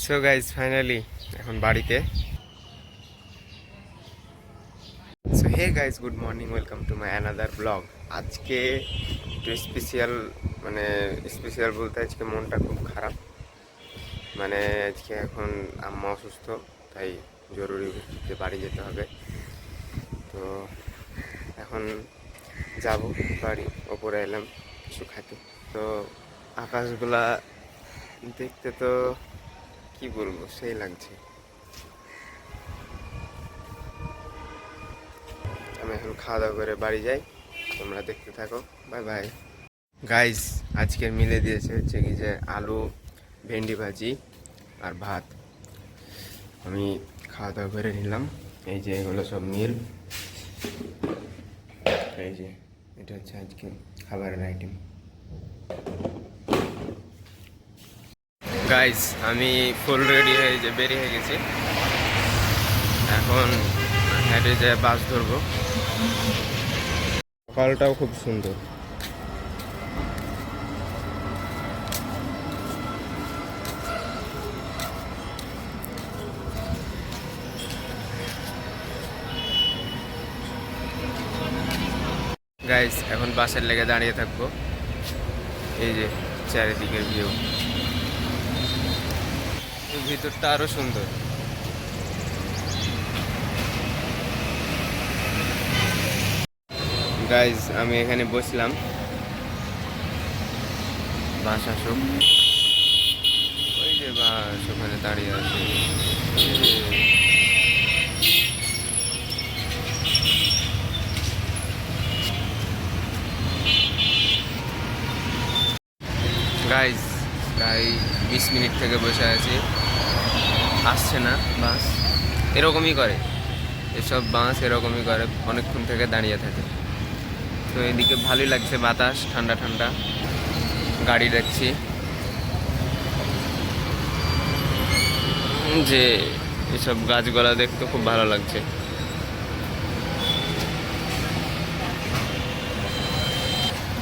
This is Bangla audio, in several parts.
সো গাইজ ফাইনালি এখন বাড়িতে। So hey guys, good morning, welcome to my another blog. আজকে একটু স্পেশাল, মানে স্পেশাল বলতে আজকে মনটা খুব খারাপ। মানে আজকে এখন আম্মা অসুস্থ, তাই জরুরি ভিত্তিতে বাড়ি যেতে হবে। তো এখন যাব বাড়ি, ওপরে এলাম কিছু খাতে। তো আকাশগুলা দেখতে তো কি বলবো, সেই লাগছে। আমি এখন খাওয়া দাওয়া করে বাড়ি যাই, তোমরা দেখতে থাকো। Bye bye guys. আজকের মিলে দিয়েছে হচ্ছে কি যে আলু, ভেন্ডি ভাজি আর ভাত। আমি খাওয়া দাওয়া করে নিলাম। এই যে এগুলো সব মিল, এই যে এটা হচ্ছে আজকে খাবারের আইটেম। গাইস আমি ফুল রেডি হয়ে যে বেরিয়ে হয়ে গেছি। এখন হেঁটে যে বাস ধরবো। সকালটাও খুব সুন্দর। গাইস এখন বাসের লেগে দাঁড়িয়ে থাকবো। এই যে চারিদিকের ভিউ, ভিতরটা আরো সুন্দর। গাইজ আমি এখানে বসলাম, বাস আসুক। ওই যে বাস ওখানে দাঁড়িয়ে আছে। গাইজ প্রায় 20 মিনিট থেকে বসে আছি, আসছে না বাস। এরকমই করে, এসব বাস এরকমই করে, অনেকক্ষণ থেকে দাঁড়িয়ে থাকে। তো এদিকে ভালোই লাগছে, বাতাস ঠান্ডা ঠান্ডা, গাড়ি দেখছি যে এসব গাছগুলা দেখতে খুব ভালো লাগছে।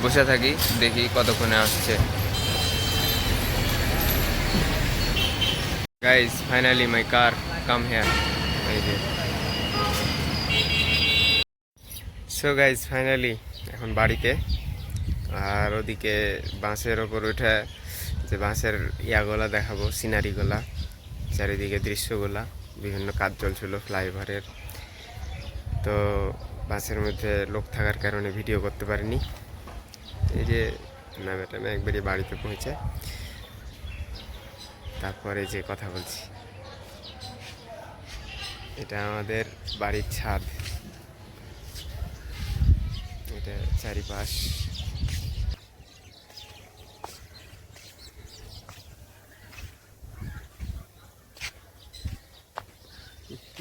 বসে থাকি, দেখি কতক্ষণে আসছে। Guys finally my car come here. এই যে সো গাইজ ফাইনালি এখন বাড়িতে। আর ওদিকে বাসের ওপর উঠে যে বাসের ইয়াগুলা দেখাবো, সিনারিগুলা, চারিদিকে দৃশ্যগুলা, বিভিন্ন কাজ চলছিল ফ্লাইওভারের। তো বাসের মধ্যে লোক থাকার কারণে ভিডিও করতে পারিনি। এই যে নামে টামে একবারই বাড়িতে পৌঁছে, তারপরে যে কথা বলছি, এটা আমাদের বাড়ির ছাদ। এটা চারিপাশ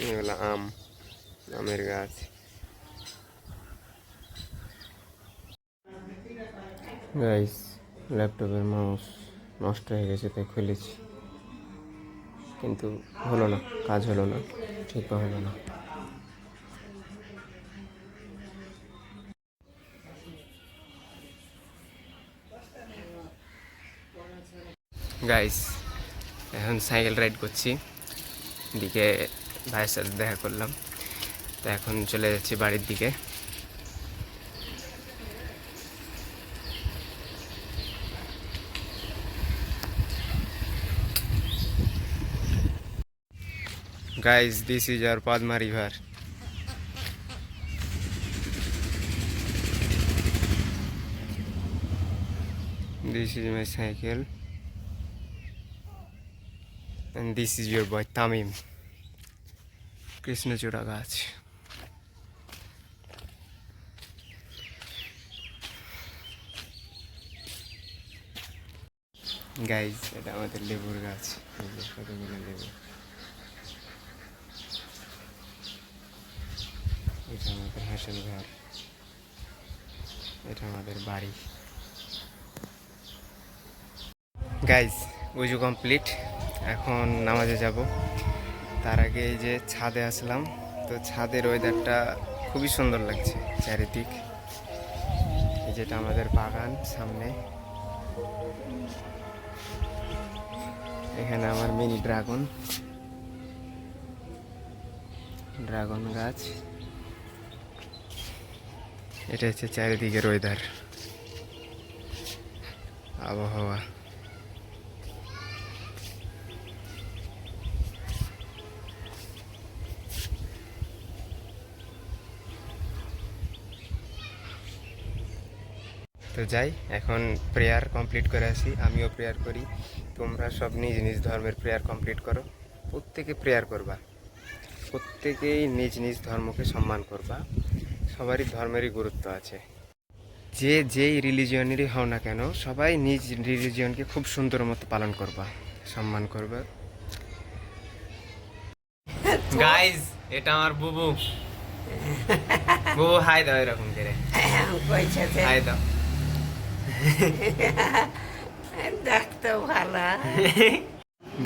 এগুলো আমের গাছ। গাইস ল্যাপটপের মাউস নষ্ট হয়ে গেছে, তাই খুলেছি, কিন্তু হলো না, কাজ হলো না, ঠিক হলো না। গাইস এখন সাইকেল রাইড করছি, দিকে ভাইয়ের সাথে দেখা করলাম। তো এখন চলে যাচ্ছি বাড়ির দিকে। Guys, this is our Padma River. This is my cycle, and this is your boy Tamim. কৃষ্ণচূড়া গাছ। গাইজ এটা আমাদের লেবুর গাছ, কতগুলো লেবু। এটা আমাদের হাঁসের ঘর, এটা আমাদের বাড়ি। গাইজ উজু কমপ্লিট, এখন নামাজে যাব। তার আগে এই যে ছাদে আসলাম। তো ছাদের ওয়েদারটা খুবই সুন্দর লাগছে, চারিদিক। এই যেটা আমাদের বাগান সামনে। এখানে আমার মিনি ড্রাগন গাছ। এটা হচ্ছে চারিদিকের ওয়েদার, আবহাওয়া। তো যাই, এখন প্রেয়ার কমপ্লিট করে আসি। আমিও প্রেয়ার করি, তোমরা সব নিজ নিজ ধর্মের প্রেয়ার কমপ্লিট করো। প্রত্যেকে প্রেয়ার করবা, প্রত্যেকেই নিজ নিজ ধর্মকে সম্মান করবা। সবারই ধর্মেরই গুরুত্ব আছে। যে যেই রিলিজিয়নেরই হও না কেন, সবাই নিজ রিলিজিয়নকে খুব সুন্দর মতো পালন করবা, সম্মান করবা। গাইজ, এটা আমার বুবু। বুবু হাই দাও এরকম করে, হাই দাও। দেখতে ভালো।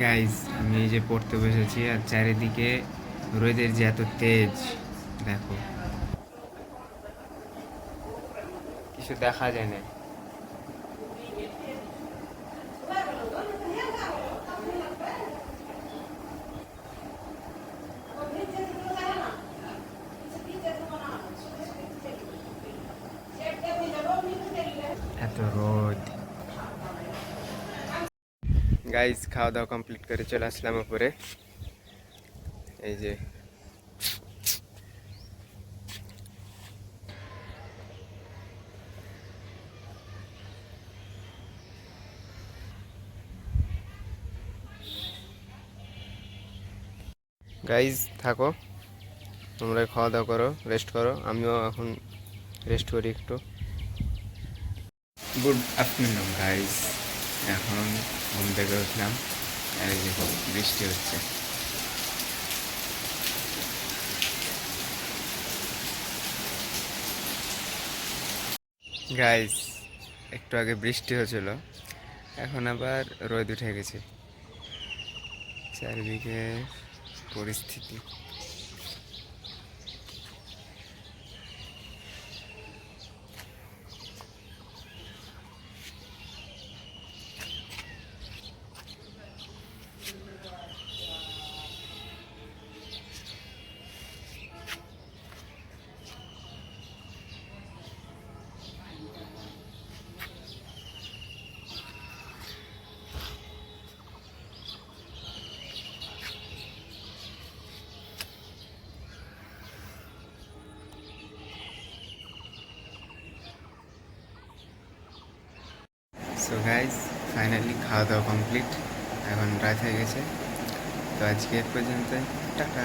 গাইজ, আমি এই যে পড়তে বসেছি, আর চারিদিকে রোদের যে এত তেজ, দেখো কিছু দেখা যায় না। এত রোদ। গাইজ, খাওয়া দাওয়া কমপ্লিট করে চলে আসলাম উপরে। এই যে গাইজ, থাকো, তোমরা খাওয়া দাওয়া করো, রেস্ট করো, আমিও এখন রেস্ট করি একটু। গুড আফটারনুন গাইজ, এখন ঘুম থেকে উঠলাম, আর এই যে বৃষ্টি হচ্ছে। গাইজ, একটু আগে বৃষ্টি হয়েছিল, এখন আবার রোদ উঠে গেছে। চারিদিকে পরিস্থিতি। সো গাইজ, ফাইনালি খাওয়া দাওয়া কমপ্লিট, এখন রাত হয়ে গেছে। তো আজকে এ পর্যন্ত, টাটা।